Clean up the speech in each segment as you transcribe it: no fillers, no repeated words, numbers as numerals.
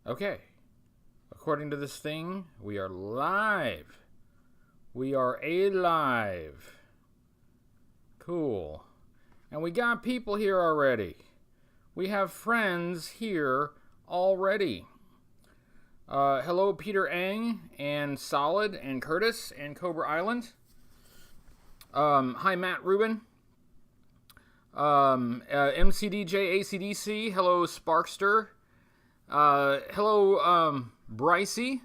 Okay. According to this thing, we are live. We are alive. Cool. And we got people here already. We have friends here already. Hello, Peter Ang and Solid and Curtis and Cobra Island. Hi, Matt Rubin. MCDJ ACDC. Hello, Sparkster. Hello, Brycey.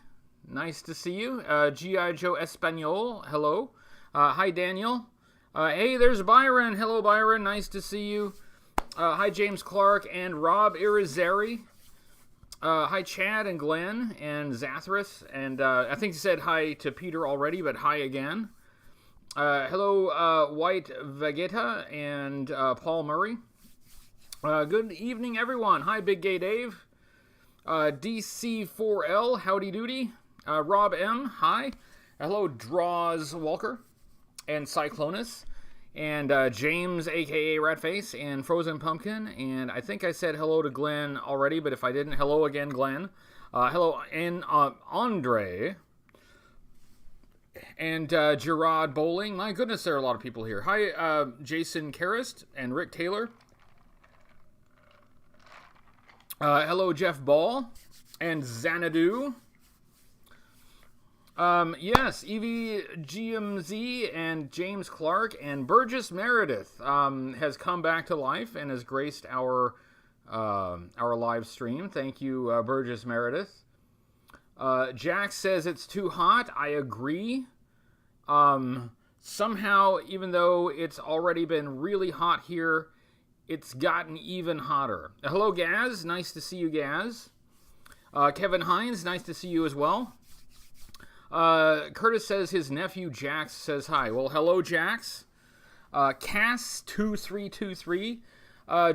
Nice to see you. G.I. Joe Espanol. Hello. Hi, Daniel. Hey, there's Byron. Hello, Byron. Nice to see you. Hi, James Clark and Rob Irizarry. Hi, Chad and Glenn and Zathras. And I think he said hi to Peter already, but hi again. Hello, White Vegeta and Paul Murray. Good evening, everyone. Hi, Big Gay Dave. DC4L, howdy doody. Rob M, hi. Hello, Draws Walker and Cyclonus. And James, a.k.a. Ratface, and Frozen Pumpkin. And I think I said hello to Glenn already, but if I didn't, hello again, Glenn. Hello, and Andre. And Gerard Bowling. My goodness, there are a lot of people here. Hi, Jason Karist and Rick Taylor. Hello, Jeff Ball and Xanadu. Yes, Evie GMZ and James Clark and Burgess Meredith has come back to life and has graced our live stream. Thank you, Burgess Meredith. Jack says it's too hot. I agree. Somehow, even though it's already been really hot here, it's gotten even hotter. Hello, Gaz. Nice to see you, Gaz. Kevin Hines, nice to see you as well. Curtis says his nephew Jax says hi. Well, hello, Jax. Cass2323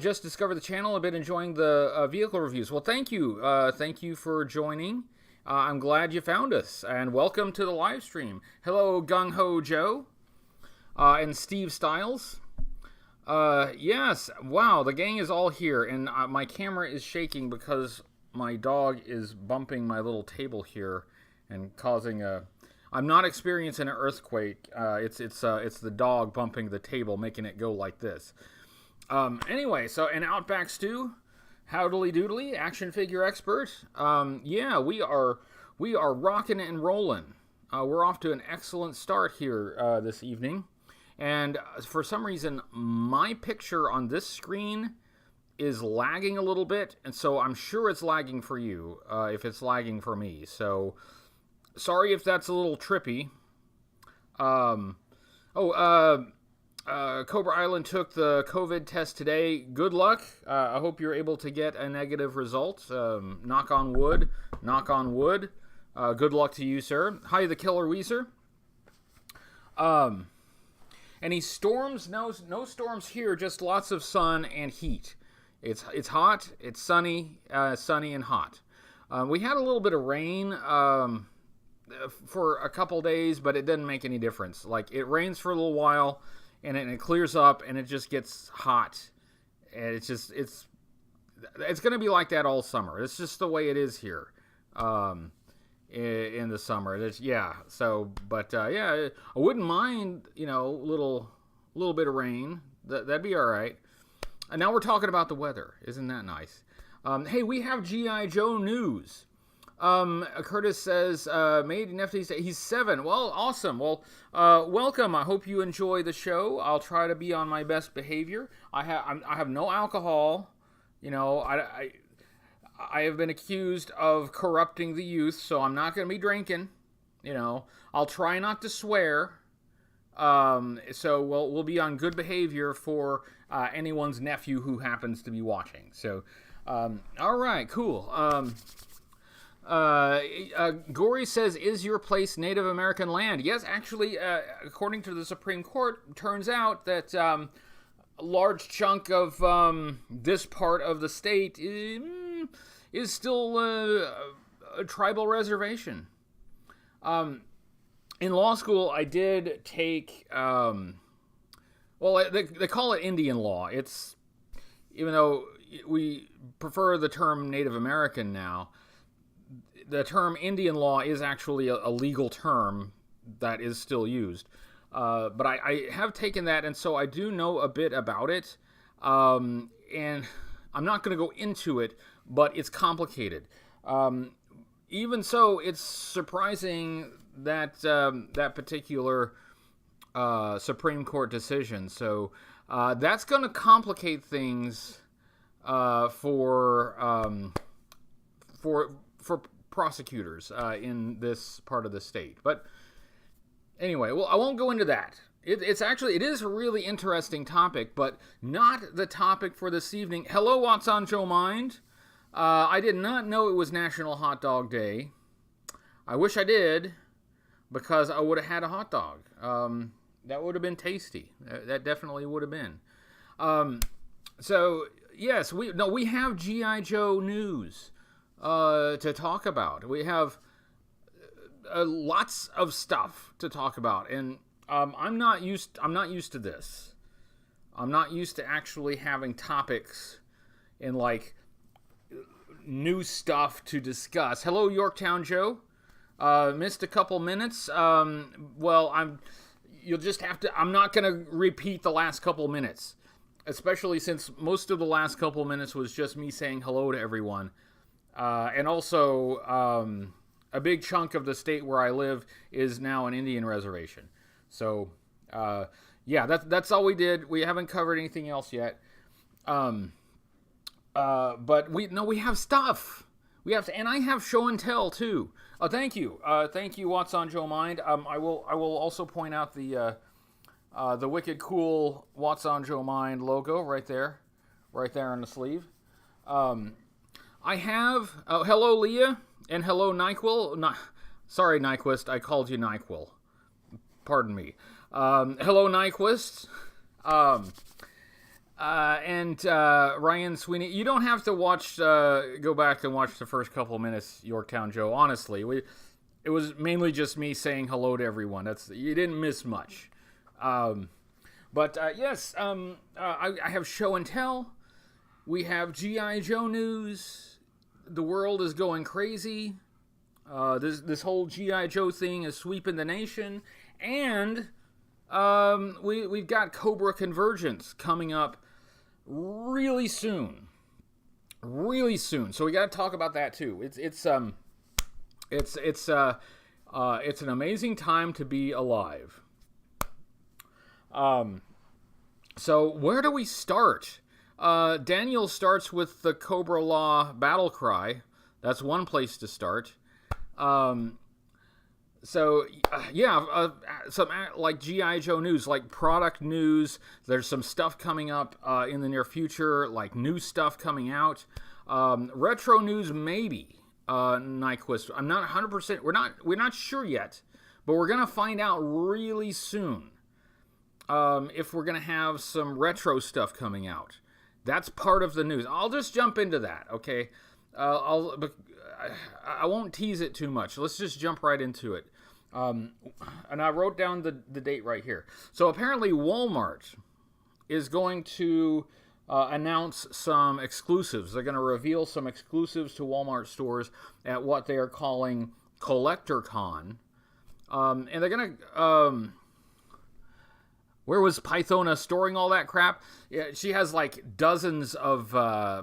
just discovered the channel. I've been enjoying the vehicle reviews. Well, thank you. Thank you for joining. I'm glad you found us, and welcome to the live stream. Hello, Gung Ho Joe and Steve Stiles. Yes, wow, the gang is all here, and my camera is shaking because my dog is bumping my little table here and causing a... I'm not experiencing an earthquake. It's the dog bumping the table, making it go like this. Anyway, so an Outback Stew, howdily doodly, action figure expert. Yeah, we are rocking and rolling. We're off to an excellent start here this evening. And for some reason, my picture on this screen is lagging a little bit, and so I'm sure it's lagging for you, if it's lagging for me. So, sorry if that's a little trippy. Cobra Island took the COVID test today. Good luck. I hope you're able to get a negative result. Knock on wood. Knock on wood. Good luck to you, sir. Hi, the Killer Weezer. Any storms? No storms here. Just lots of sun and heat. It's hot. It's sunny and hot. We had a little bit of rain for a couple days, but it didn't make any difference. Like, it rains for a little while, and it clears up, and it just gets hot. And it's going to be like that all summer. It's just the way it is here. In the summer, yeah. So, but yeah, I wouldn't mind, little bit of rain. That'd be all right. And now we're talking about the weather. Isn't that nice? Hey, we have G.I. Joe news. Curtis says, made Nefty say he's 7. Well, awesome. Well, welcome. I hope you enjoy the show. I'll try to be on my best behavior. I have no alcohol. I have been accused of corrupting the youth, so I'm not going to be drinking. I'll try not to swear. So we'll be on good behavior for anyone's nephew who happens to be watching. So, all right, cool. Gory says, is your place Native American land? Yes, actually, according to the Supreme Court, turns out that a large chunk of this part of the state is still a tribal reservation. In law school, I did take, they call it Indian law. It's, even though we prefer the term Native American now, the term Indian law is actually a legal term that is still used. But I have taken that, and so I do know a bit about it. And I'm not going to go into it, but it's complicated. Even so, it's surprising that that particular Supreme Court decision. So that's going to complicate things for prosecutors in this part of the state. But anyway, well, I won't go into that. It is a really interesting topic, but not the topic for this evening. Hello, What's on Joe Mind? I did not know it was National Hot Dog Day. I wish I did, because I would have had a hot dog. That would have been tasty. That definitely would have been. So yes, we have G.I. Joe news to talk about. We have lots of stuff to talk about, and I'm not used to this. I'm not used to actually having topics and like new stuff to discuss. Hello, Yorktown Joe. Missed a couple minutes. Well, you'll just have to. I'm not gonna repeat the last couple minutes, especially since most of the last couple minutes was just me saying hello to everyone, and also a big chunk of the state where I live is now an Indian reservation. So, yeah, that's all we did. We haven't covered anything else yet. But we have stuff. And I have show and tell too. Thank you. Thank you, What's on Joe Mind. I will also point out the wicked cool What's on Joe Mind logo right there on the sleeve. I have, hello Leah, and hello Nyquil. Sorry, Nyquist, I called you Nyquil. Pardon me. Hello, Nyquist. And Ryan Sweeney. You don't have to go back and watch the first couple minutes, Yorktown Joe. Honestly, it was mainly just me saying hello to everyone. You didn't miss much. But yes, I have show and tell. We have G.I. Joe news. The world is going crazy. This whole G.I. Joe thing is sweeping the nation. And we've got Cobra Convergence coming up really soon. So we got to talk about that too. It's an amazing time to be alive. So where do we start? Daniel starts with the Cobra Law battle cry. That's one place to start. So, some like G.I. Joe news, like product news. There's some stuff coming up in the near future, like new stuff coming out. Retro news, maybe, Nyquist. I'm not 100%. We're not sure yet, but we're going to find out really soon if we're going to have some retro stuff coming out. That's part of the news. I'll just jump into that, okay? I won't tease it too much. Let's just jump right into it. And I wrote down the date right here. So apparently Walmart is going to announce some exclusives. They're going to reveal some exclusives to Walmart stores at what they are calling CollectorCon. And they're going to... where was Pythona storing all that crap? Yeah, she has like dozens of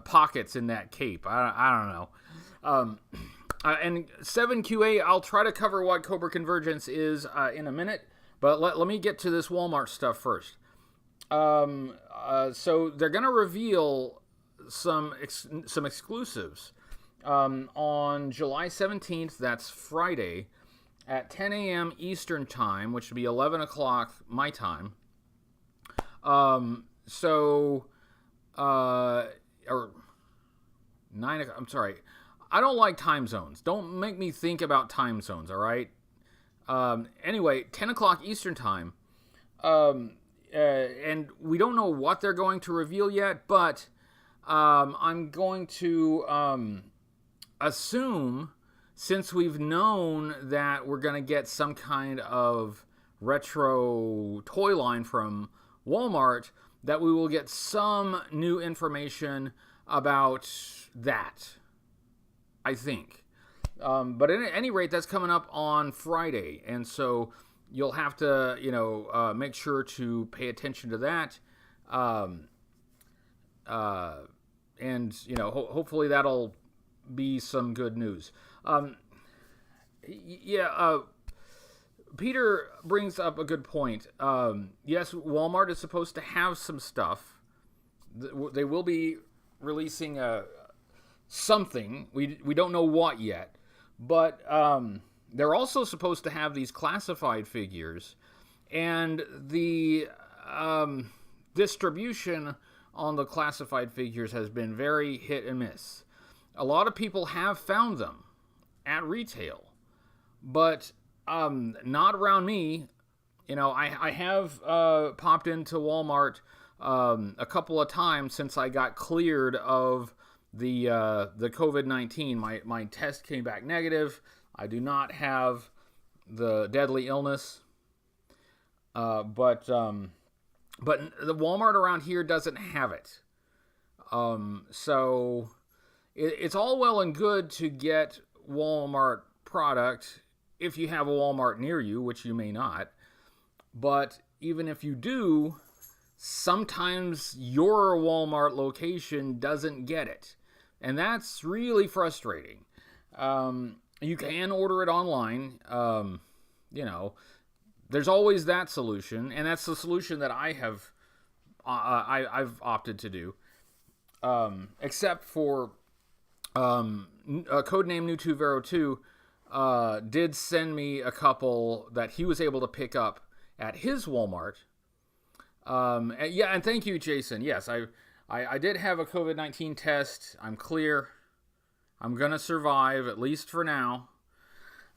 pockets in that cape. I don't know. And 7QA, I'll try to cover what Cobra Convergence is in a minute, but let me get to this Walmart stuff first. So they're going to reveal some exclusives on July 17th, that's Friday, at 10 a.m. Eastern Time, which would be 11 o'clock my time. Or 9 o'clock, I'm sorry. I don't like time zones. Don't make me think about time zones, all right? Anyway, 10 o'clock Eastern Time. And we don't know what they're going to reveal yet, but I'm going to assume, since we've known that we're going to get some kind of retro toy line from Walmart, that we will get some new information about that, I think. But at any rate, that's coming up on Friday, and so you'll have to, make sure to pay attention to that. And hopefully that'll be some good news. Peter brings up a good point. Yes, Walmart is supposed to have some stuff. They will be releasing something. We don't know what yet, but they're also supposed to have these classified figures, and the distribution on the classified figures has been very hit and miss. A lot of people have found them at retail, but not around me. I have popped into Walmart a couple of times since I got cleared of the COVID-19. My test came back negative. I do not have the deadly illness, but the Walmart around here doesn't have it. So it's all well and good to get Walmart product if you have a Walmart near you, which you may not. But even if you do, sometimes your Walmart location doesn't get it. And that's really frustrating. You can order it online. There's always that solution, and that's the solution that I've opted to do. Except for codename New2Vero2 did send me a couple that he was able to pick up at his Walmart. And thank you, Jason. Yes, I did have a COVID-19 test. I'm clear. I'm gonna survive, at least for now.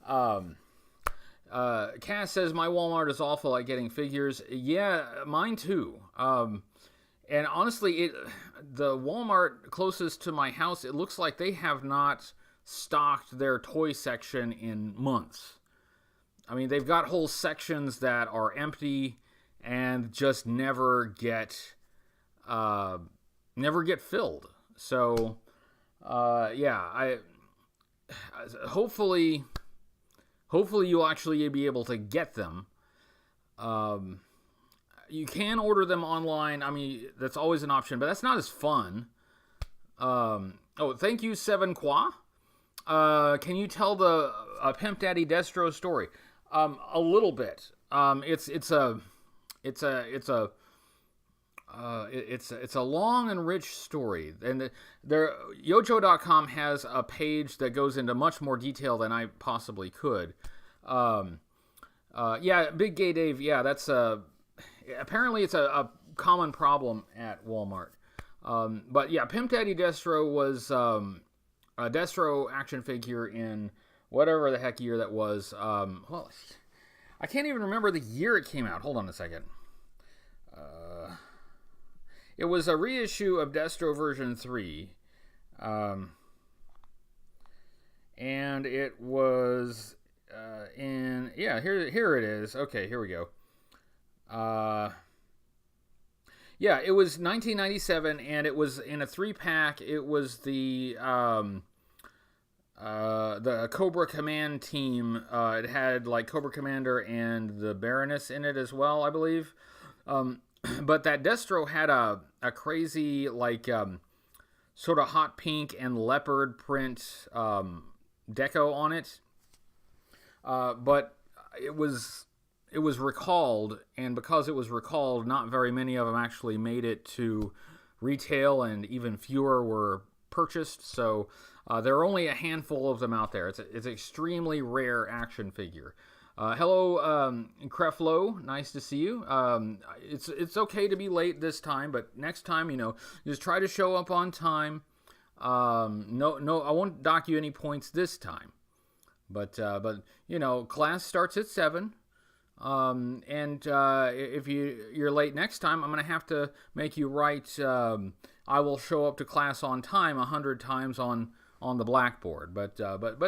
Cass says, my Walmart is awful at getting figures. Yeah, mine too. And honestly, the Walmart closest to my house, it looks like they have not stocked their toy section in months. I mean, they've got whole sections that are empty and just never get filled. So, hopefully you'll actually be able to get them. You can order them online. I mean, that's always an option, but that's not as fun. Thank you, Seven Qua. Can you tell the Pimp Daddy Destro story? A little bit. It's a long and rich story, and Yojo.com has a page that goes into much more detail than I possibly could. Big Gay Dave. Yeah, that's apparently it's a common problem at Walmart. But yeah, Pimp Daddy Destro was a Destro action figure in whatever the heck year that was. I can't even remember the year it came out. Hold on a second. It was a reissue of Destro version 3. And it was here it is. Okay, here we go. It was 1997, and it was in a 3-pack. It was the Cobra Command team. It had like Cobra Commander and the Baroness in it as well, I believe. But that Destro had a crazy sort of hot pink and leopard print deco on it. But it was recalled, and because it was recalled, not very many of them actually made it to retail, and even fewer were purchased. So there are only a handful of them out there. It's an extremely rare action figure. Hello, Creflo. Nice to see you. It's okay to be late this time, but next time, just try to show up on time. No, I won't dock you any points this time. But class starts at 7. If you're late next time, I'm going to have to make you write, I will show up to class on time 100 times on the blackboard. But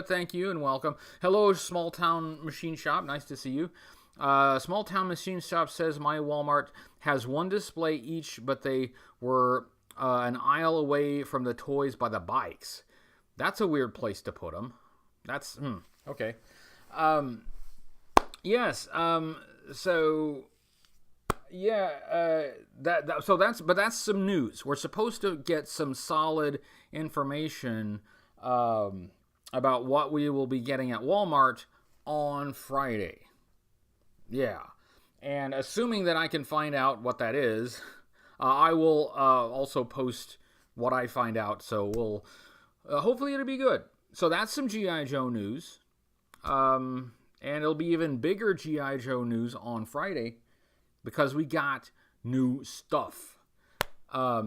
thank you and welcome. Hello, Small Town Machine Shop. Nice to see you. Small Town Machine Shop says my Walmart has one display each, but they were an aisle away from the toys by the bikes. That's a weird place to put them. That's okay. Um, yes. So yeah. So that's some news. We're supposed to get some solid information about what we will be getting at Walmart on Friday. Yeah. And assuming that I can find out what that is, I will also post what I find out. So we'll hopefully it'll be good. So that's some G.I. Joe news. And it'll be even bigger G.I. Joe news on Friday because we got new stuff.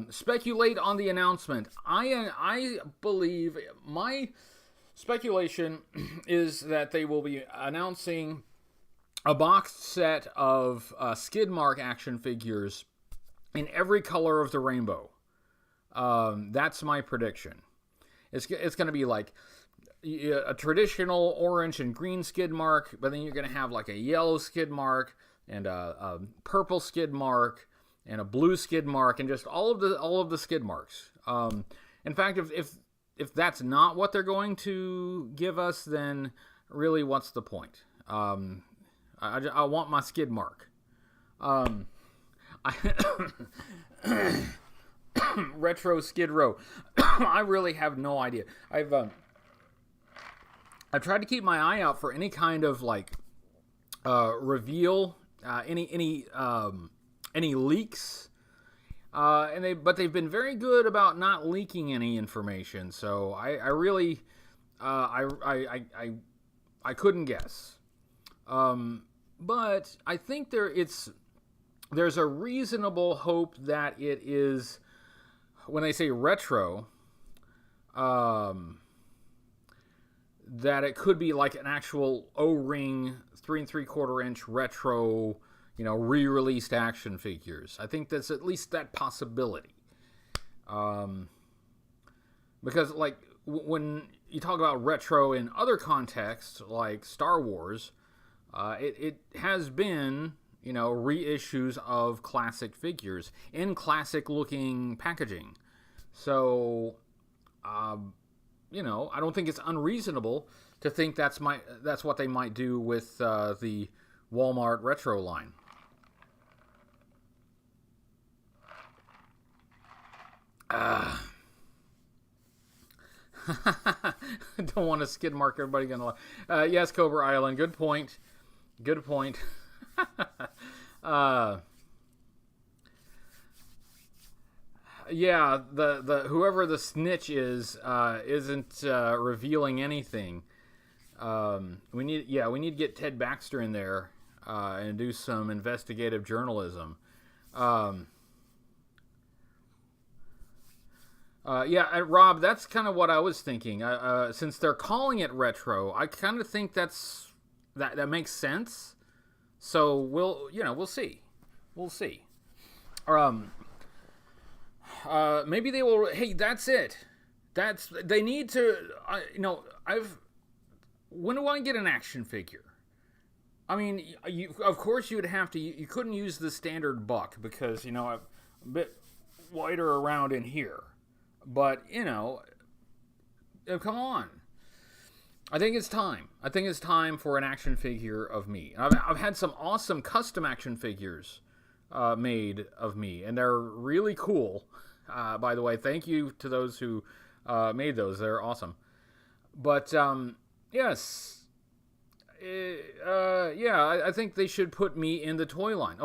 Speculate on the announcement. I believe my speculation is that they will be announcing a boxed set of skid mark action figures in every color of the rainbow. That's my prediction. It's going to be like a traditional orange and green skid mark, but then you're going to have like a yellow skid mark and a purple skid mark and a blue skid mark and just all of the skid marks. In fact, if that's not what they're going to give us, then really what's the point? I want my skid mark. Retro Skid Row. I really have no idea. I've tried to keep my eye out for any kind of like reveal, any leaks, but they've been very good about not leaking any information. So I really I couldn't guess. But I think there's a reasonable hope that it is, when they say retro, that it could be like an actual O-ring 3 3/4 inch retro, re-released action figures. I think that's at least that possibility. Because like when you talk about retro in other contexts, like Star Wars, it has been, reissues of classic figures in classic-looking packaging. So, I don't think it's unreasonable to think that's what they might do with the Walmart retro line. Don't want to skid mark everybody gonna lie. Yes, Cobra Island. Good point. Yeah, the whoever the snitch is isn't revealing anything. We need to get Ted Baxter in there and do some investigative journalism. Rob, that's kind of what I was thinking. Since they're calling it retro, I kind of think that makes sense. So we'll see. Maybe they will. Hey, that's it. They need to. When do I get an action figure? I mean, of course you'd have to. You couldn't use the standard buck because I'm a bit wider around in here. But come on. I think it's time. For an action figure of me. I've had some awesome custom action figures made of me, and they're really cool. By the way, thank you to those who made those. They're awesome. But yes, I think they should put me in the toy line.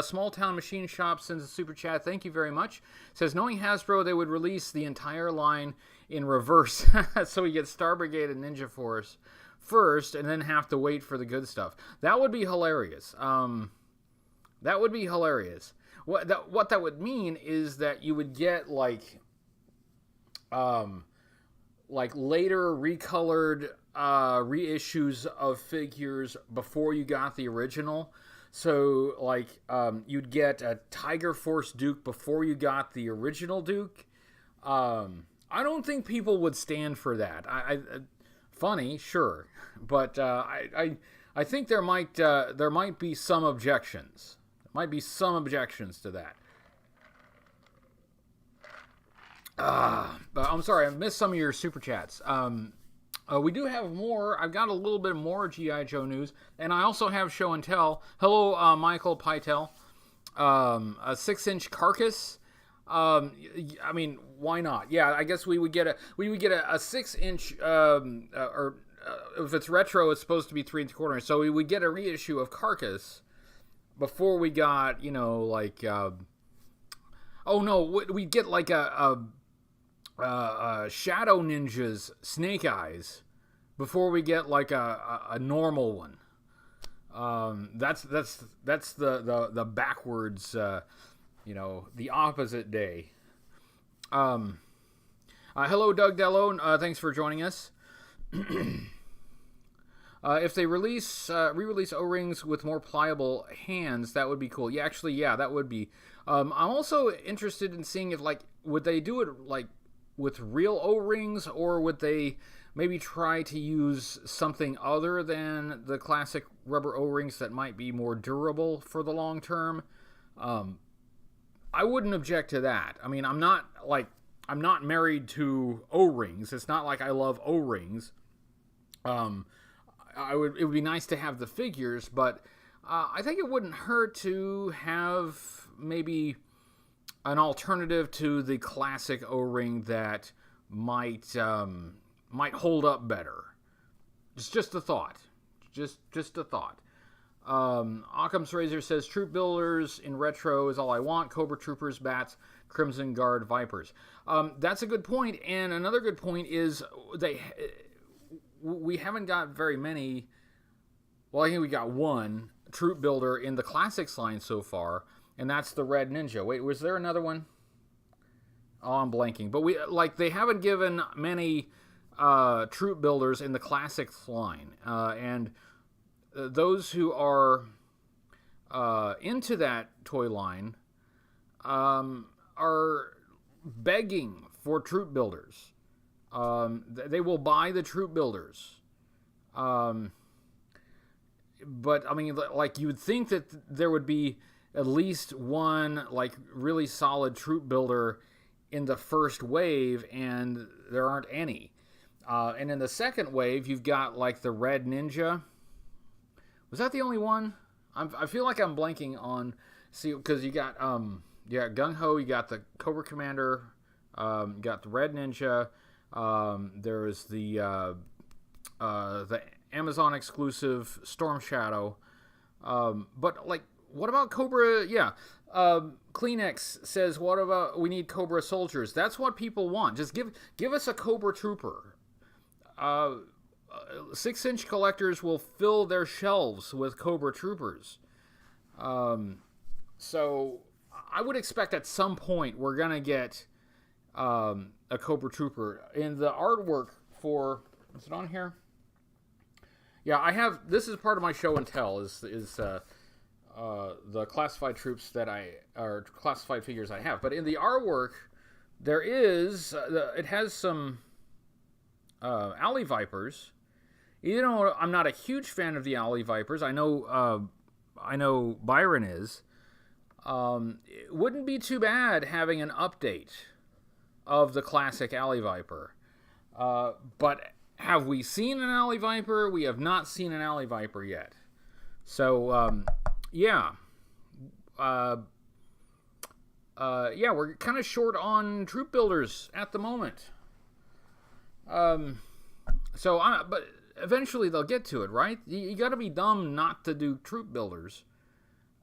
Small Town Machine Shop sends a super chat. Thank you very much. Says, knowing Hasbro, they would release the entire line in reverse, so we get Star Brigade and Ninja Force first, and then have to wait for the good stuff. That would be hilarious. What that would mean is that you would get like later recolored reissues of figures before you got the original. So you'd get a Tiger Force Duke before you got the original Duke. I don't think people would stand for that. Funny, sure, but I think there might be some objections. There might be some objections to that. But I'm sorry, I missed some of your super chats. We do have more. I've got a little bit more G.I. Joe news, and I also have show and tell. Hello, Michael Pytel. A 6-inch carcass. I mean, why not? Yeah, I guess we would get a 6-inch, or if it's retro, it's supposed to be 3 3/4. So we would get a reissue of Carcass before we got, like, oh no, we get like a Shadow Ninja's Snake Eyes before we get like a normal one. That's the backwards, the opposite day. Hello, Doug Dello. Thanks for joining us. If they re-release O-rings with more pliable hands, that would be cool. Yeah, actually, yeah, that would be. I'm also interested in seeing if, like, would they do it like with real O-rings, or would they maybe try to use something other than the classic rubber O-rings that might be more durable for the long term? I wouldn't object to that. I mean, I'm not married to O-rings. It's not like I love O-rings. It would be nice to have the figures, but I think it wouldn't hurt to have maybe an alternative to the classic O-ring that might hold up better. It's just a thought. Just a thought. Occam's Razor says Troop Builders in retro is all I want. Cobra Troopers, Bats, Crimson Guard, Vipers. That's a good point. And another good point is we haven't got very many. Well, I think we got one Troop Builder in the Classics line so far, and that's the Red Ninja. Wait, was there another one? Oh, I'm blanking. But they haven't given many Troop Builders in the Classics line, and those who are into that toy line are begging for Troop Builders. They will buy the Troop Builders. But, I mean, like, you would think that there would be at least one, like, really solid Troop Builder in the first wave, and there aren't any. And in the second wave, you've got, like, the Red Ninja. Was that the only one? I feel like I'm blanking on... See, because you got Gung Ho, you got the Cobra Commander, you got the Red Ninja, there's the Amazon exclusive Storm Shadow. But, like, what about Cobra? Yeah. Kleenex says, what about, we need Cobra soldiers. That's what people want. Just give us a Cobra Trooper. 6-inch collectors will fill their shelves with Cobra Troopers. So I would expect at some point we're going to get a Cobra Trooper. In the artwork for... Is it on here? Yeah, I have... This is part of my show and tell, is the classified troops or classified figures I have. But in the artwork, there is... it has some Alley Vipers. You know, I'm not a huge fan of the Alley Vipers. I know Byron is. It wouldn't be too bad having an update of the classic Alley Viper. But have we seen an Alley Viper? We have not seen an Alley Viper yet. So, yeah. We're kind of short on Troop Builders at the moment. But eventually they'll get to it, right? You got to be dumb not to do Troop Builders.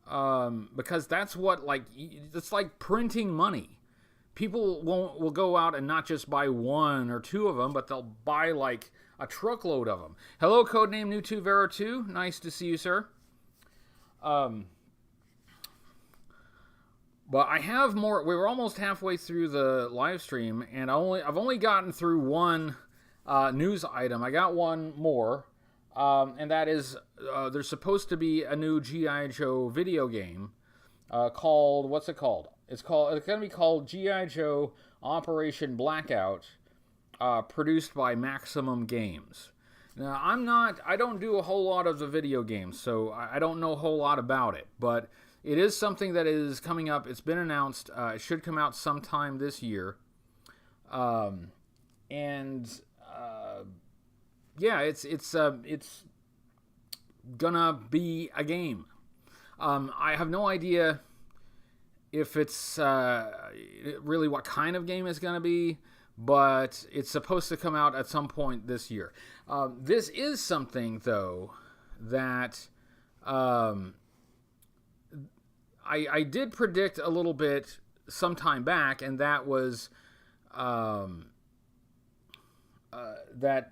Because that's what, like, it's like printing money. People will go out and not just buy one or two of them, but they'll buy, like, a truckload of them. Hello, codename New2Vero2. Nice to see you, sir. But I have more. We were almost halfway through the live stream, and I've only gotten through one news item. I got one more, and that is there's supposed to be a new G.I. Joe video game called, what's it called? It's going to be called G.I. Joe Operation Blackout, produced by Maximum Games. Now, I don't do a whole lot of the video games, so I don't know a whole lot about it, but it is something that is coming up. It's been announced. It should come out sometime this year. yeah, it's gonna be a game. I have no idea if it's really what kind of game it's gonna be, but it's supposed to come out at some point this year. This is something, though, that I did predict a little bit some time back, and that was that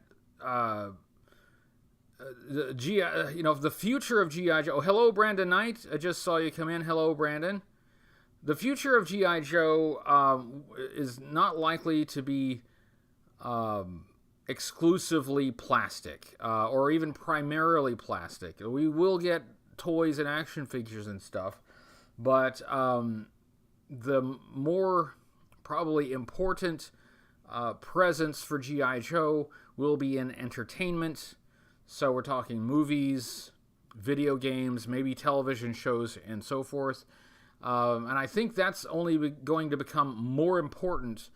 the future of G.I. Joe. Oh, hello, Brandon Knight. I just saw you come in. Hello, Brandon. The future of G.I. Joe is not likely to be exclusively plastic or even primarily plastic. We will get toys and action figures and stuff, but the more probably important presence for G.I. Joe will be in entertainment. So we're talking movies, video games, maybe television shows, and so forth. And I think that's only going to become more important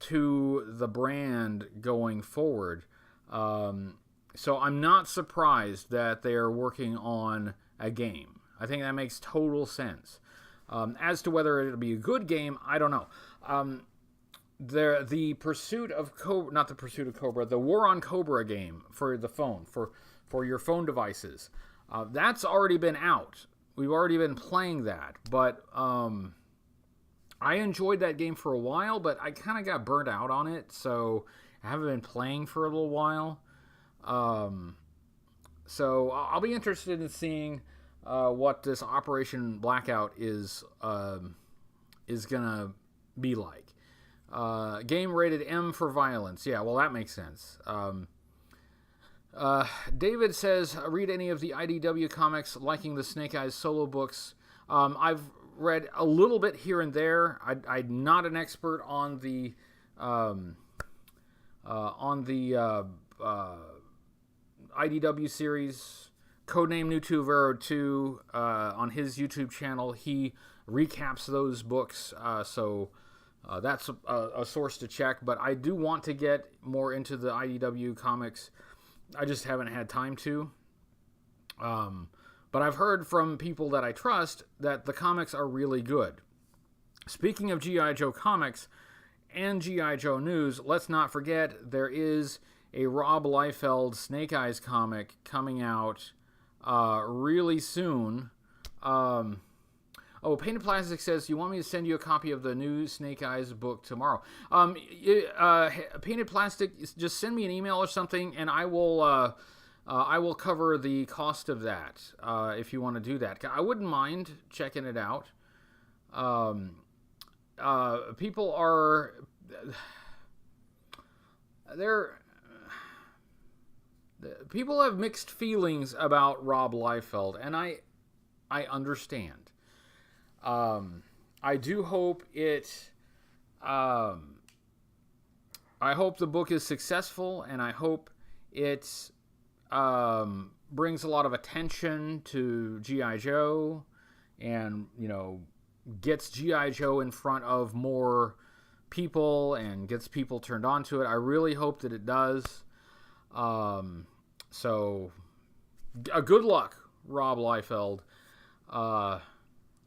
to the brand going forward. So I'm not surprised that they are working on a game. I think that makes total sense. As to whether it'll be a good game, I don't know. The Pursuit of Cobra, not the Pursuit of Cobra, the War on Cobra game for the phone, for your phone devices, that's already been out. We've already been playing that, but I enjoyed that game for a while, but I kind of got burnt out on it, so I haven't been playing for a little while. So I'll be interested in seeing what this Operation Blackout is gonna be like. Game rated M for violence. Yeah, well, that makes sense. David says, read any of the IDW comics, liking the Snake Eyes solo books. I've read a little bit here and there. I'm not an expert on the IDW series. Codename Newtwo Vero 2 on his YouTube channel. He recaps those books, so that's a source to check. But I do want to get more into the IDW comics. I just haven't had time to. But I've heard from people that I trust that the comics are really good. Speaking of G.I. Joe comics and G.I. Joe news, let's not forget there is a Rob Liefeld Snake Eyes comic coming out really soon. Painted Plastic says, you want me to send you a copy of the new Snake Eyes book tomorrow? Painted Plastic, just send me an email or something, and I will cover the cost of that if you want to do that. I wouldn't mind checking it out. People are... People have mixed feelings about Rob Liefeld, and I understand. I do hope it... I hope the book is successful, and I hope it brings a lot of attention to G.I. Joe, and, gets G.I. Joe in front of more people and gets people turned on to it. I really hope that it does. So, good luck, Rob Liefeld.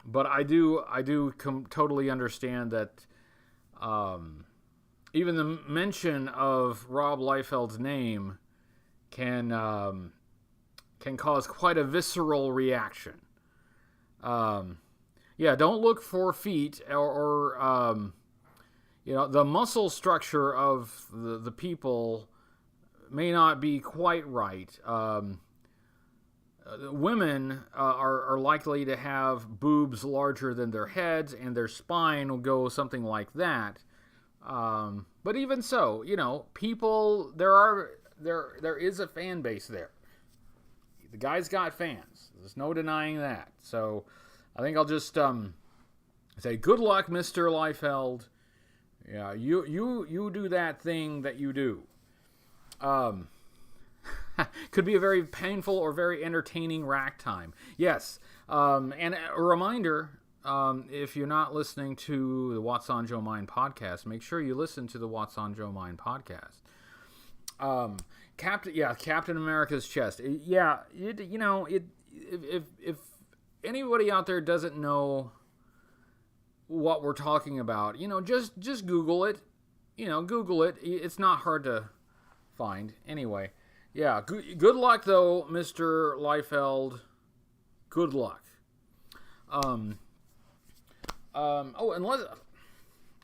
But I do totally understand that even the mention of Rob Liefeld's name can cause quite a visceral reaction. Don't look 4 feet or the muscle structure of the people may not be quite right. Women are likely to have boobs larger than their heads, and their spine will go something like that. But even so, people, there is a fan base there. The guy's got fans. There's no denying that. So I think I'll just say good luck, Mr. Liefeld. Yeah, you do that thing that you do. Could be a very painful or very entertaining rack time. Yes. And a reminder, if you're not listening to the What's on Joe Mind podcast, make sure you listen to the What's on Joe Mind podcast. Captain America's chest. If anybody out there doesn't know what we're talking about, just Google it. Google it. It's not hard to find. Anyway, yeah. Good luck though, Mr. Liefeld. Good luck. And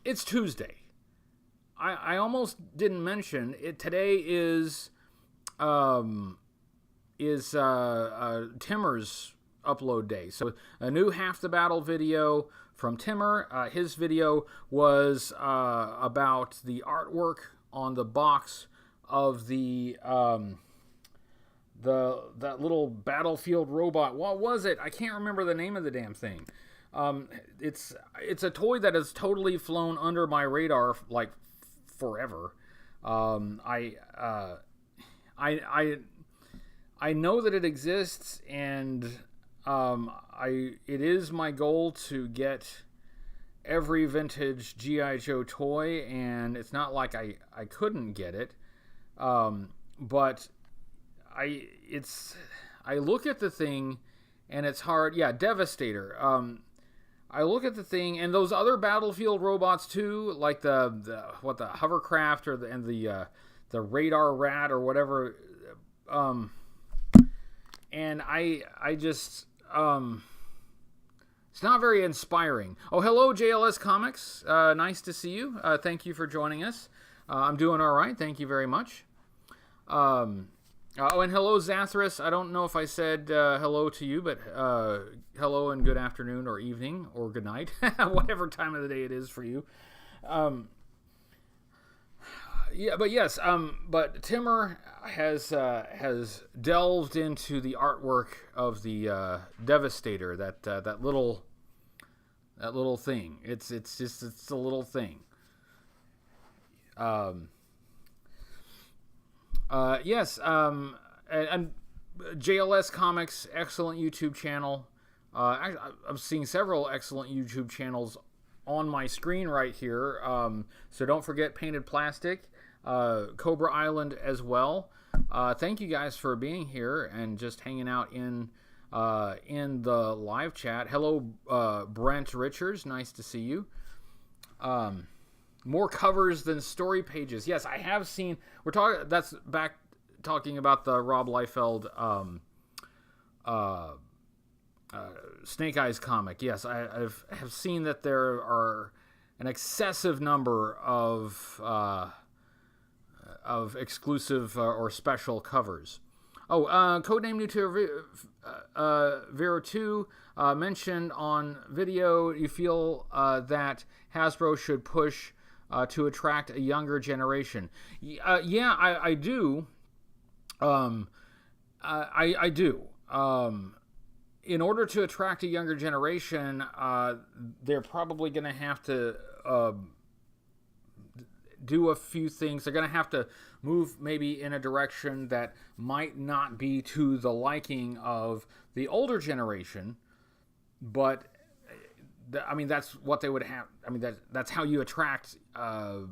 it's Tuesday. I almost didn't mention it. Today is Timmer's upload day. So a new Half the Battle video from Timmer. His video was about the artwork on the box of that little battlefield robot. What was it? I can't remember the name of the damn thing. It's a toy that has totally flown under my radar like forever. I know that it exists, and it is my goal to get every vintage G.I. Joe toy, and it's not like I couldn't get it, but I look at the thing and it's hard. Yeah, Devastator. I look at the thing and those other battlefield robots too, like the hovercraft or the radar rat or whatever. And I just it's not very inspiring. Oh, hello JLS Comics. Nice to see you. Thank you for joining us. I'm doing all right. Thank you very much. And hello Zathras. I don't know if I said hello to you, but hello and good afternoon or evening or good night, whatever time of the day it is for you. But Timmer has delved into the artwork of the Devastator, that little thing. It's a little thing. And JLS Comics, excellent YouTube channel. I'm seeing several excellent YouTube channels on my screen right here. So don't forget Painted Plastic, Cobra Island as well. Thank you guys for being here and just hanging out in the live chat. Hello, Brent Richards. Nice to see you. More covers than story pages. Yes, I have seen. That's back talking about the Rob Liefeld Snake Eyes comic. Yes, I have seen that there are an excessive number of exclusive or special covers. Oh, Codename Nutera Vera 2 mentioned on video. You feel that Hasbro should push to attract a younger generation. Yeah, I do. I do. In order to attract a younger generation, they're probably going to have to do a few things. They're going to have to move maybe in a direction that might not be to the liking of the older generation, but that's what they would have. That's how you attract a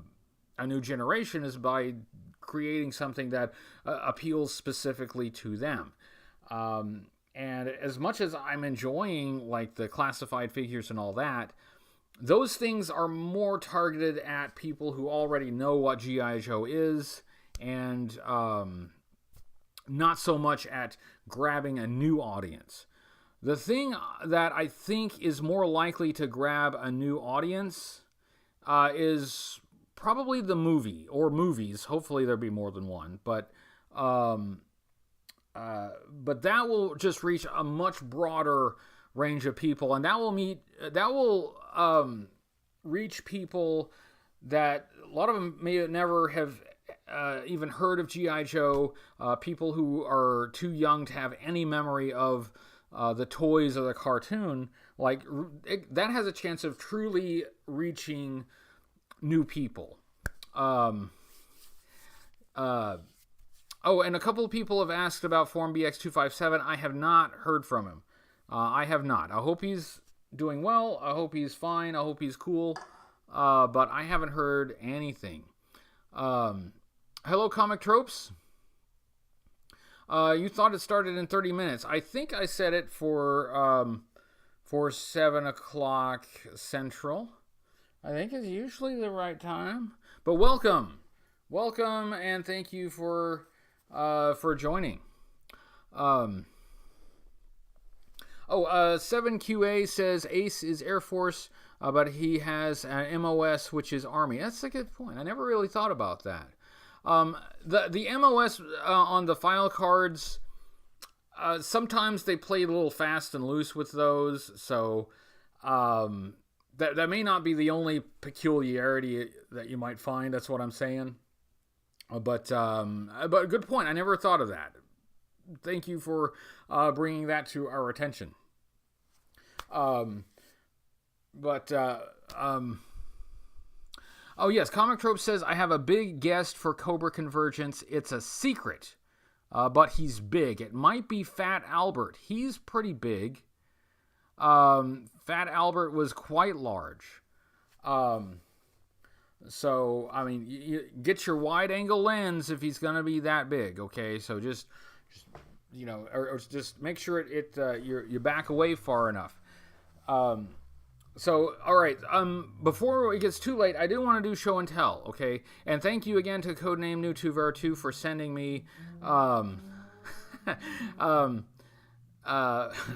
new generation, is by creating something that appeals specifically to them. And as much as I'm enjoying like the classified figures and all that, those things are more targeted at people who already know what G.I. Joe is, and not so much at grabbing a new audience. The thing that I think is more likely to grab a new audience is probably the movie or movies. Hopefully there'll be more than one, but that will just reach a much broader range of people, and that will reach people that a lot of them may never have even heard of G.I. Joe, people who are too young to have any memory of the toys or the cartoon. That has a chance of truly reaching new people. Oh, and a couple of people have asked about Form BX257. I have not heard from him. I have not. I hope he's doing well. I hope he's fine. I hope he's cool. But I haven't heard anything. Hello, Comic Tropes. You thought it started in 30 minutes. I think I set it for 7 o'clock Central. I think it's usually the right time. But welcome, and thank you for joining. 7QA says Ace is Air Force, but he has an MOS, which is Army. That's a good point. I never really thought about that. The MOS on the file cards, sometimes they play a little fast and loose with those, so that may not be the only peculiarity that you might find. That's what I'm saying. But good point. I never thought of that. Thank you for bringing that to our attention. Oh yes, Comic Trope says, I have a big guest for Cobra Convergence. It's a secret, but he's big. It might be Fat Albert. He's pretty big. Fat Albert was quite large. So, I mean, you get your wide-angle lens if he's going to be that big, okay? So just you know, or just make sure you back away far enough. So, all right, before it gets too late, I do want to do show and tell, okay? And thank you again to Codename New2Ver2 for sending me,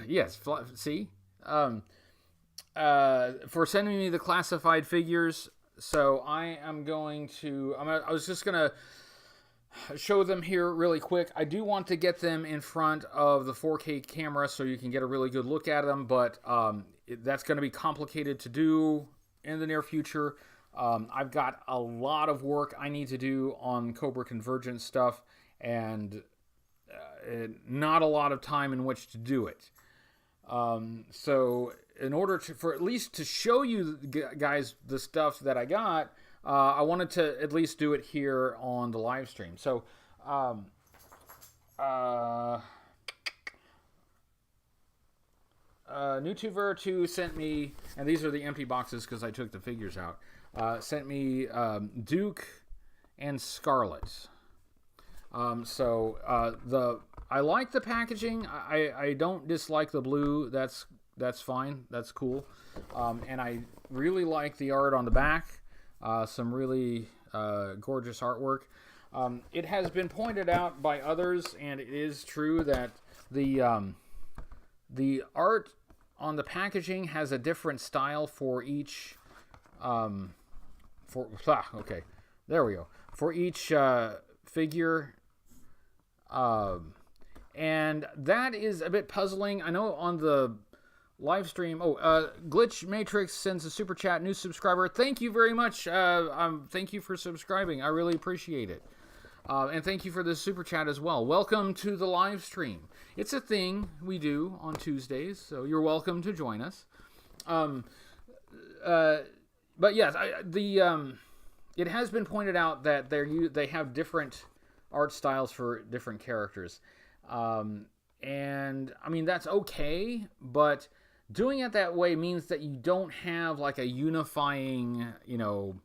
yes, see? For sending me the classified figures. So I am going to, I was just going to show them here really quick. I do want to get them in front of the 4K camera so you can get a really good look at them, but that's going to be complicated to do in the near future. I've got a lot of work I need to do on Cobra Convergence stuff, and not a lot of time in which to do it. So in order for at least to show you guys the stuff that I got, I wanted to at least do it here on the live stream. So, New2Ver2 sent me, and these are the empty boxes because I took the figures out, sent me Duke and Scarlet. I like the packaging. I don't dislike the blue. That's fine. That's cool. And I really like the art on the back. Some really gorgeous artwork. It has been pointed out by others, and it is true that the art on the packaging has a different style for each. Okay, there we go. For each figure. And that is a bit puzzling. I know on the live stream, Glitch Matrix sends a super chat, new subscriber. Thank you very much. Thank you for subscribing. I really appreciate it. And thank you for the super chat as well. Welcome to the live stream. It's a thing we do on Tuesdays, so you're welcome to join us. But yes, it has been pointed out that they have different art styles for different characters. And I mean, that's okay, but doing it that way means that you don't have like a unifying, you're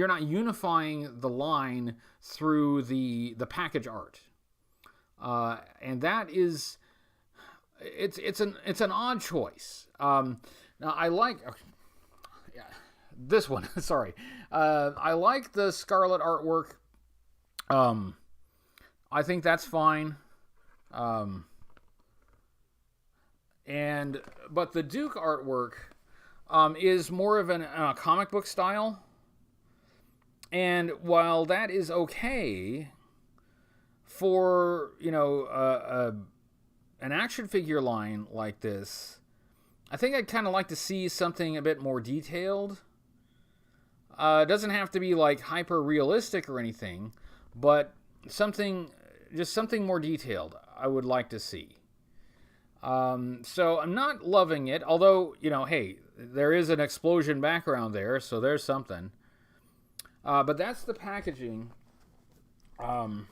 not unifying the line through the package art. And that is, it's an odd choice. Now I like, this one, sorry. I like the Scarlet artwork. I think that's fine. But the Duke artwork is more of a comic book style. And while that is okay for, an action figure line like this, I think I'd kind of like to see something a bit more detailed. It doesn't have to be like hyper realistic or anything, but something more detailed I would like to see. So I'm not loving it, although, hey, there is an explosion background there, so there's something. But that's the packaging. And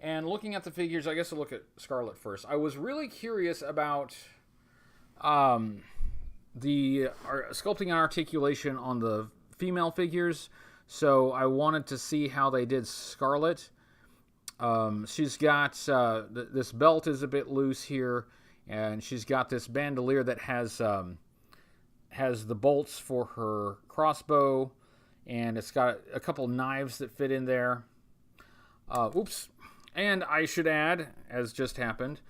looking at the figures, I guess I'll look at Scarlet first. I was really curious about the sculpting and articulation on the female figures. so I wanted to see how they did Scarlet. She's got this belt is a bit loose here, and she's got this bandolier that has the bolts for her crossbow, and it's got a couple knives that fit in there. Oops. And I should add, as just happened,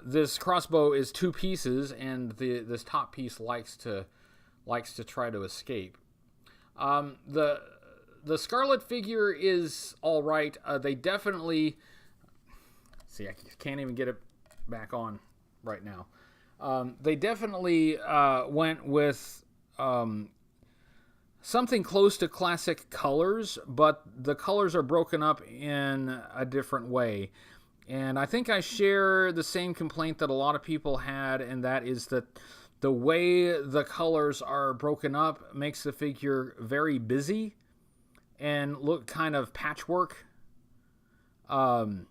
this crossbow is 2 pieces, and this top piece likes to try to escape. The Scarlet figure is all right. They definitely see. I can't even get it back on right now. They definitely went with something close to classic colors, but the colors are broken up in a different way. And I think I share the same complaint that a lot of people had, and that is that the way the colors are broken up makes the figure very busy and look kind of patchwork. Though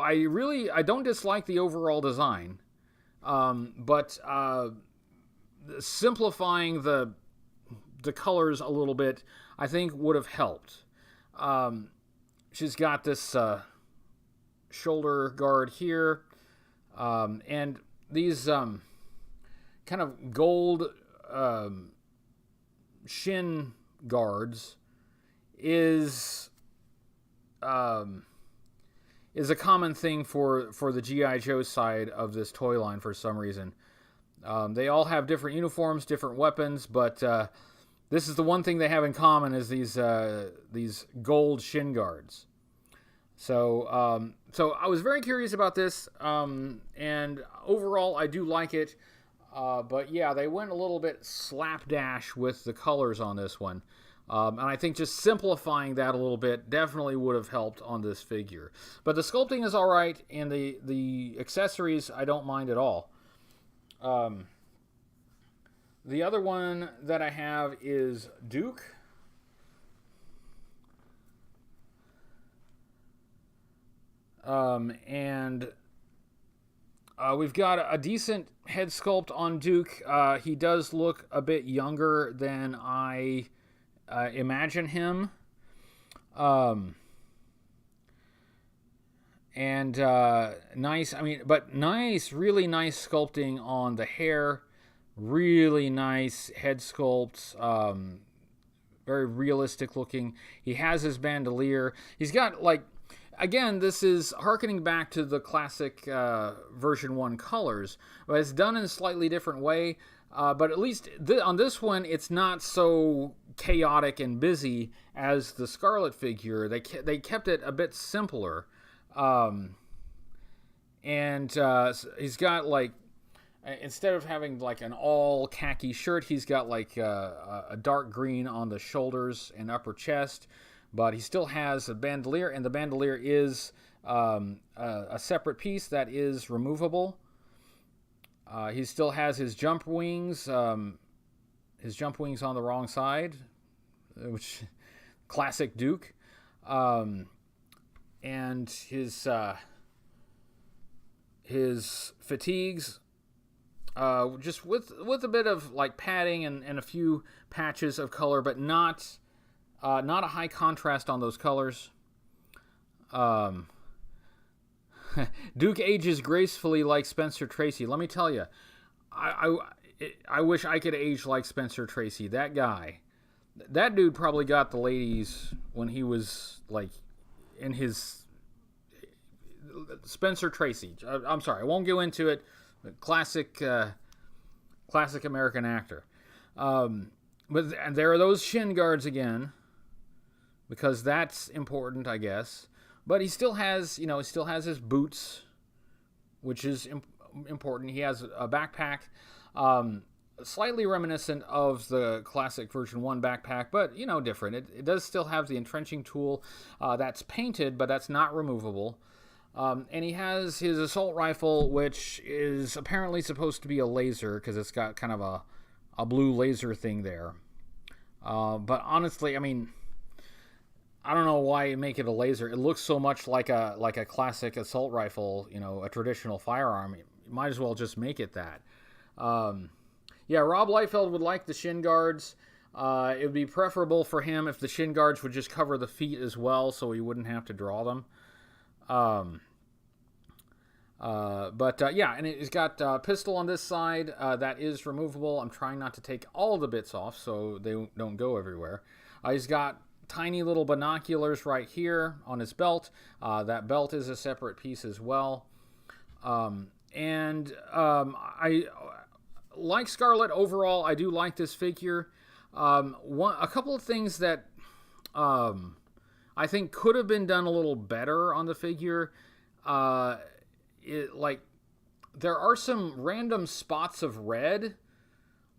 I don't dislike the overall design, but simplifying the colors a little bit, I think, would have helped. She's got this shoulder guard here, and these kind of gold shin guards is a common thing for the G.I. Joe side of this toy line for some reason. They all have different uniforms, different weapons, but this is the one thing they have in common is these gold shin guards. So I was very curious about this, and overall I do like it. But yeah, they went a little bit slapdash with the colors on this one. And I think just simplifying that a little bit definitely would have helped on this figure. But the sculpting is all right, and the accessories I don't mind at all. The other one that I have is Duke. We've got a decent head sculpt on Duke. He does look a bit younger than I imagine him. Nice, really nice sculpting on the hair. Really nice head sculpt. Very realistic looking. He has his bandolier. He's got, again, this is harkening back to the classic version 1 colors, but it's done in a slightly different way. But at least on this one, it's not so chaotic and busy as the Scarlet figure. They kept it a bit simpler. He's got, instead of having an all khaki shirt, he's got a dark green on the shoulders and upper chest. But he still has a bandolier, and the bandolier is a separate piece that is removable. He still has his jump wings. His jump wings on the wrong side, which classic Duke. And his fatigues, just with a bit of padding and a few patches of color, but not a high contrast on those colors. Duke ages gracefully like Spencer Tracy. Let me tell you, I wish I could age like Spencer Tracy. That guy, that dude probably got the ladies when he was in his Spencer Tracy. I'm sorry, I won't go into it. Classic American actor. But there are those shin guards again, because that's important, I guess. But he still has, his boots, which is important. He has a backpack, slightly reminiscent of the classic version 1 backpack, but, different. It does still have the entrenching tool that's painted, but that's not removable. And he has his assault rifle, which is apparently supposed to be a laser, because it's got kind of a blue laser thing there. But honestly, I don't know why you make it a laser. It looks so much like a classic assault rifle, a traditional firearm. You might as well just make it that. Rob Liefeld would like the shin guards. It would be preferable for him if the shin guards would just cover the feet as well, so he wouldn't have to draw them. Yeah, and it's got pistol on this side. That is removable. I'm trying not to take all the bits off so they don't go everywhere. He's got tiny little binoculars right here on his belt. That belt is a separate piece as well. I like Scarlett overall. I do like this figure. A couple of things that I think could have been done a little better on the figure. There are some random spots of red,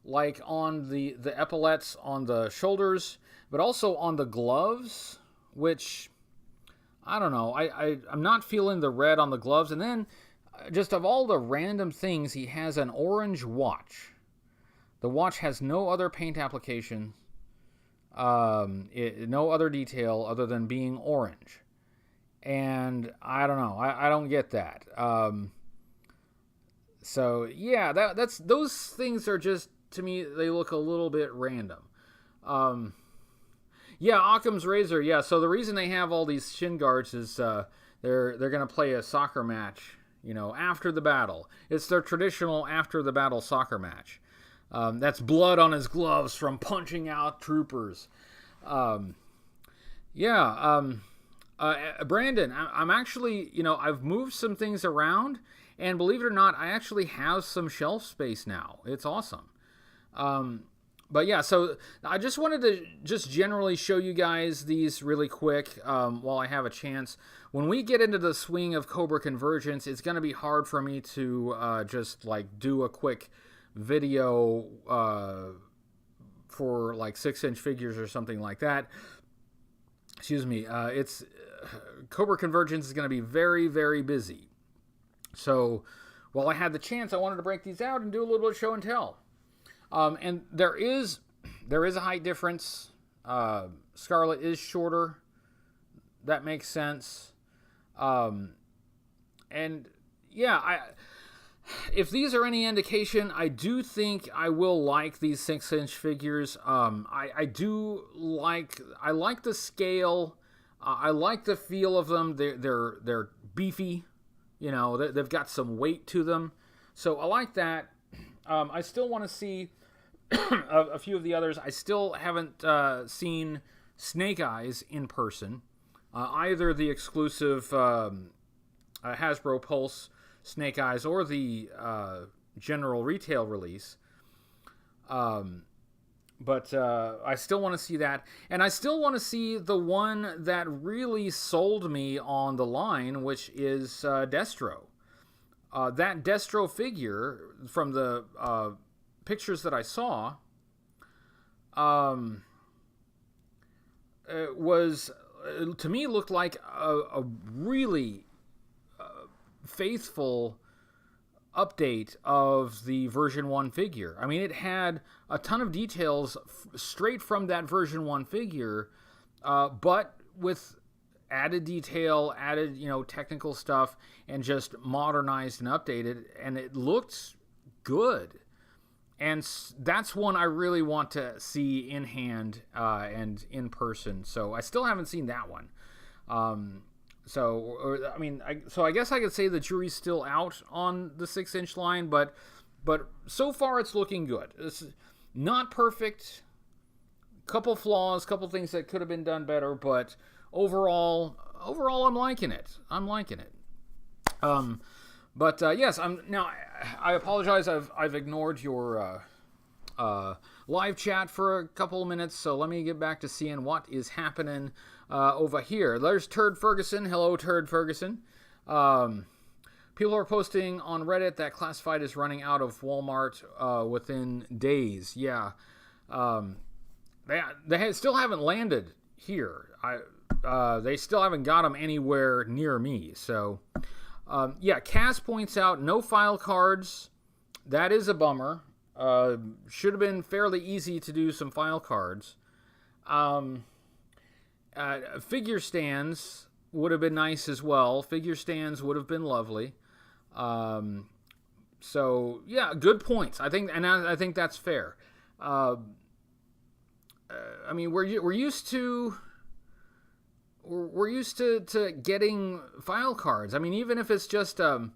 like on the epaulettes on the shoulders, but also on the gloves, which I don't know. I'm not feeling the red on the gloves. And then just of all the random things, he has an orange watch. The watch has no other paint application, no other detail other than being orange. And I don't know. I don't get that. So yeah, that's those things are just, to me, they look a little bit random. Yeah, Occam's razor. Yeah. So the reason they have all these shin guards is they're gonna play a soccer match. After the battle. It's their traditional after the battle soccer match. That's blood on his gloves from punching out troopers. Brandon, I'm actually, I've moved some things around, and believe it or not, I actually have some shelf space now. It's awesome. But yeah, so I just wanted to just generally show you guys these really quick while I have a chance. When we get into the swing of Cobra Convergence, it's going to be hard for me to just like do a quick video for like 6-inch figures or something like that. Excuse me. It's Cobra Convergence is going to be very, very busy. So while I had the chance, I wanted to break these out and do a little bit of show and tell. And there is a height difference. Scarlett is shorter. That makes sense. And yeah, if these are any indication, I do think I will like these 6-inch figures. I like the scale. I like the feel of them. They're beefy. They've got some weight to them. So I like that. I still want to see a few of the others. I still haven't seen Snake Eyes in person. Either the exclusive Hasbro Pulse Snake Eyes or the general retail release. But I still want to see that. And I still want to see the one that really sold me on the line, which is Destro. That Destro figure, from the pictures that I saw, was, to me, looked like a really faithful update of the version 1 figure. I mean, it had a ton of details straight from that version 1 figure, but with added detail, added, technical stuff, and just modernized and updated, and it looked good. And that's one I really want to see in hand and in person. So I still haven't seen that one. I guess I could say the jury's still out on the 6-inch line, but so far it's looking good. It's not perfect. Couple flaws, couple things that could have been done better, but overall I'm liking it. Yes, I apologize. I've ignored your live chat for a couple of minutes, so let me get back to seeing what is happening over here. There's Turd Ferguson. Hello, Turd Ferguson. People are posting on Reddit that Classified is running out of Walmart within days. Yeah. They still haven't landed here. They still haven't got them anywhere near me. So, Cass points out no file cards. That is a bummer. Should have been fairly easy to do some file cards. Figure stands would have been nice as well. Figure stands would have been lovely. Good points. I think that's fair. I mean, we're used to getting file cards. I mean, even if it's just oh,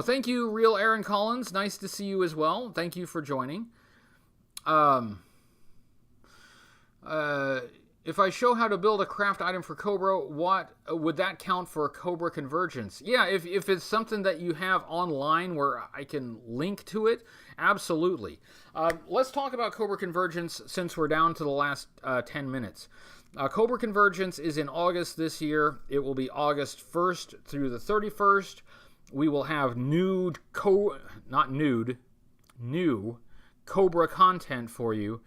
thank you, Real Aaron Collins. Nice to see you as well. Thank you for joining. If I show how to build a craft item for Cobra, what would that count for Cobra Convergence? Yeah, if it's something that you have online where I can link to it, absolutely. Let's talk about Cobra Convergence since we're down to the last 10 minutes. Cobra Convergence is in August this year. It will be August 1st through the 31st. We will have new Cobra content for you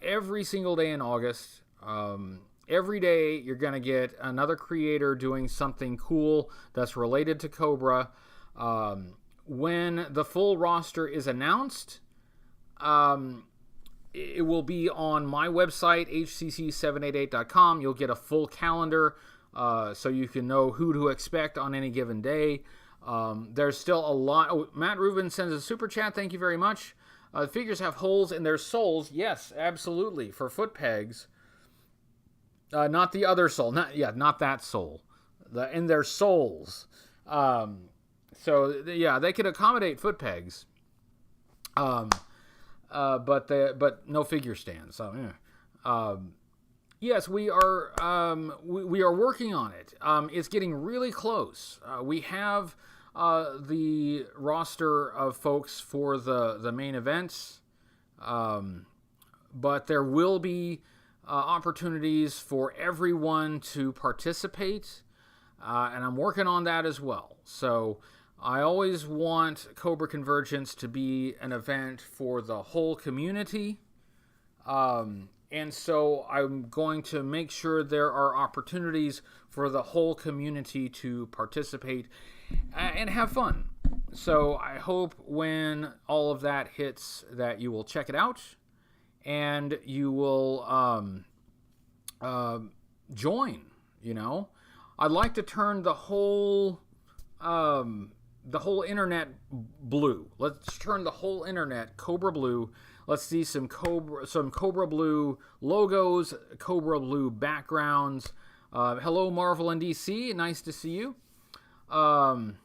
every single day in August. Every day you're going to get another creator doing something cool that's related to Cobra. When the full roster is announced, it will be on my website, HCC788.com. You'll get a full calendar so you can know who to expect on any given day. There's still a lot. Oh, Matt Rubin sends a super chat. Thank you very much. The figures have holes in their soles. Yes, absolutely. For foot pegs. Not the other sole. Not that sole. In their soles. So they could accommodate foot pegs. But no figure stands. So yes, we are working on it. It's getting really close. We have the roster of folks for the main events, but there will be opportunities for everyone to participate, and I'm working on that as well. So I always want Cobra Convergence to be an event for the whole community, and so I'm going to make sure there are opportunities for the whole community to participate and have fun. So I hope when all of that hits that you will check it out and you will join. I'd like to turn the whole internet blue. Let's turn the whole internet Cobra blue. Let's see some Cobra blue logos, Cobra blue backgrounds. Hello, Marvel and DC. Nice to see you. And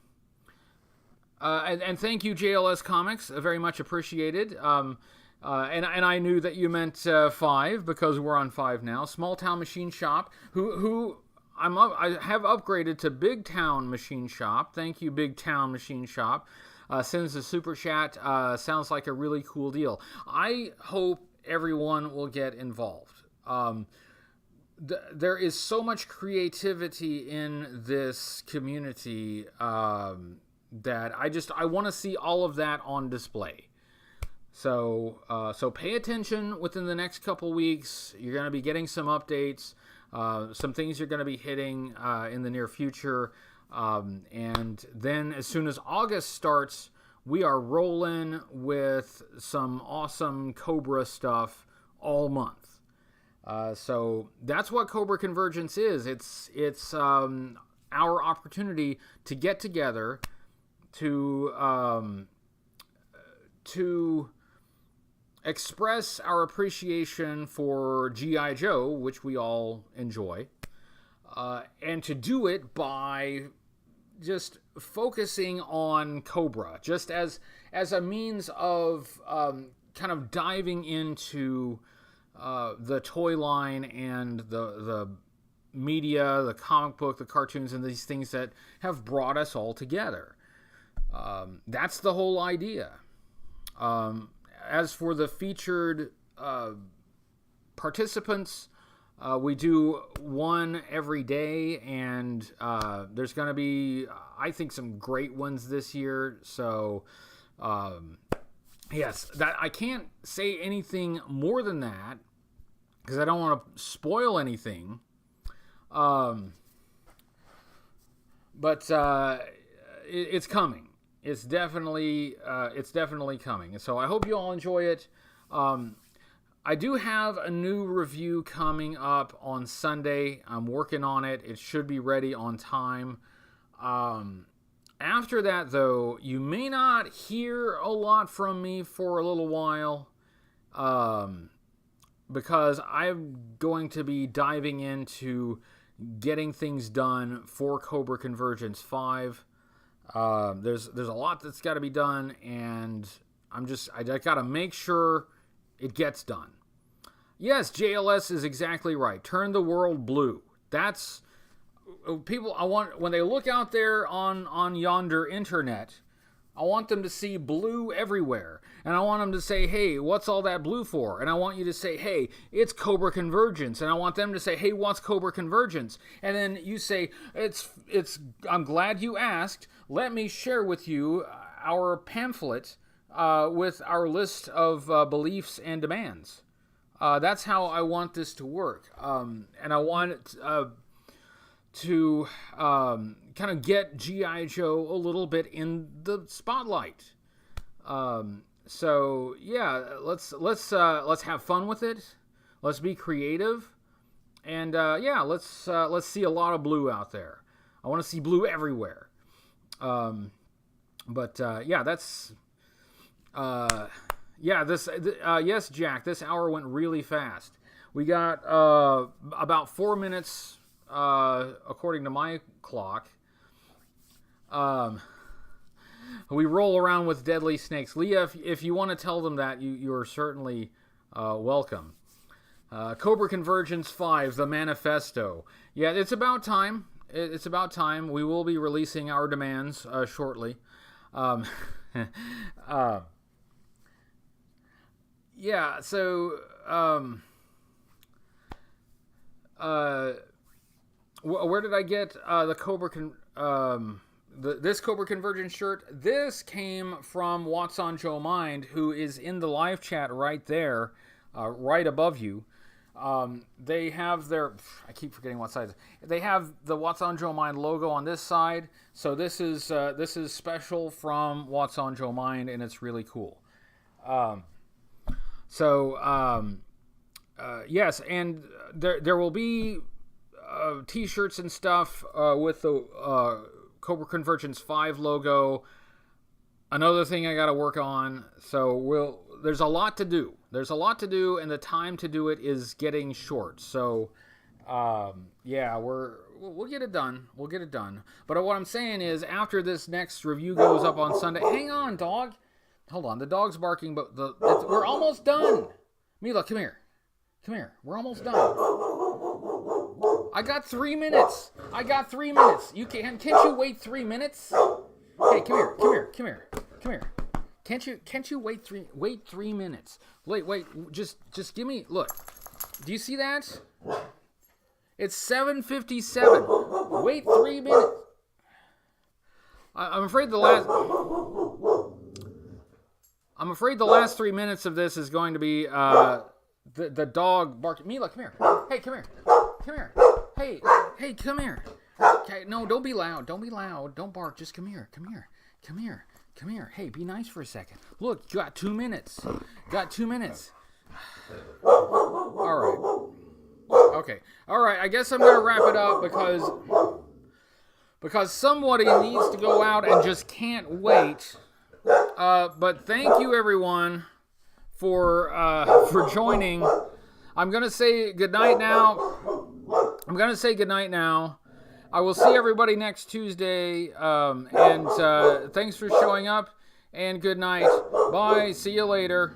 thank you, JLS Comics. Very much appreciated. And I knew that you meant 5 because we're on 5 now. Small Town Machine Shop, who I have upgraded to Big Town Machine Shop. Thank you, Big Town Machine Shop. Sends a super chat. Sounds like a really cool deal. I hope everyone will get involved. There is so much creativity in this community that I want to see all of that on display. So pay attention within the next couple weeks. You're going to be getting some updates, some things you're going to be hitting in the near future. And then as soon as August starts, we are rolling with some awesome Cobra stuff all month. So that's what Cobra Convergence is. It's our opportunity to get together to express our appreciation for G.I. Joe, which we all enjoy, and to do it by just focusing on Cobra, just as a means of kind of diving into the toy line and the media, the comic book, the cartoons, and these things that have brought us all together. That's the whole idea. As for the featured participants, we do one every day, and there's going to be, I think, some great ones this year. So, yes, that I can't say anything more than that because I don't want to spoil anything. But it's coming. It's definitely coming. So I hope you all enjoy it. I do have a new review coming up on Sunday. I'm working on it. It should be ready on time. After that, though, you may not hear a lot from me for a little while. because I'm going to be diving into getting things done for Cobra Convergence V. There's a lot that's got to be done, and I got to make sure it gets done. Yes, JLS is exactly right. Turn the world blue. That's people. I want when they look out there on yonder internet, I want them to see blue everywhere. And I want them to say, hey, what's all that blue for? And I want you to say, hey, it's Cobra Convergence. And I want them to say, hey, what's Cobra Convergence? And then you say, I'm glad you asked. Let me share with you our pamphlet with our list of beliefs and demands. That's how I want this to work. And I want it to kind of get G.I. Joe a little bit in the spotlight. So yeah, let's have fun with it. Let's be creative, and yeah, let's see a lot of blue out there. I want to see blue everywhere. Yeah, that's yes, Jack. This hour went really fast. We got about 4 minutes. According to my clock, we roll around with deadly snakes. Leah, if you want to tell them that, you're certainly welcome. Cobra Convergence V, the manifesto. Yeah, it's about time. It's about time. We will be releasing our demands shortly. Yeah, so where did I get the Cobra this Cobra Convergence shirt? This came from What's on Joe Mind, who is in the live chat right there, right above you. They have their, I keep forgetting what side. They have the What's on Joe Mind logo on this side. So this is special from What's on Joe Mind, and it's really cool. Yes, and there will be t-shirts and stuff with the Cobra Convergence V logo. Another thing I got to work on. So there's a lot to do. And the time to do it is getting short. So yeah, we'll get it done. But what I'm saying is, after this next review goes up on Sunday, hang on, dog. Hold on, the dog's barking, but we're almost done. Mila, come here. We're almost done. I got 3 minutes. Can't you wait 3 minutes? Hey, come here. Can't you wait 3 minutes? Wait, just give me, look. Do you see that? It's 7:57. Wait 3 minutes. I'm afraid the last 3 minutes of this is going to be the dog barking. Mila, come here. Hey, come here. Hey, come here. Okay, no, don't be loud. Don't bark. Just come here. Hey, be nice for a second. Look, you got 2 minutes. All right. Okay. All right. I guess I'm gonna wrap it up because somebody needs to go out and just can't wait. But thank you, everyone, for joining. I'm gonna say goodnight now. I will see everybody next Tuesday. And thanks for showing up. And good night. Bye. See you later.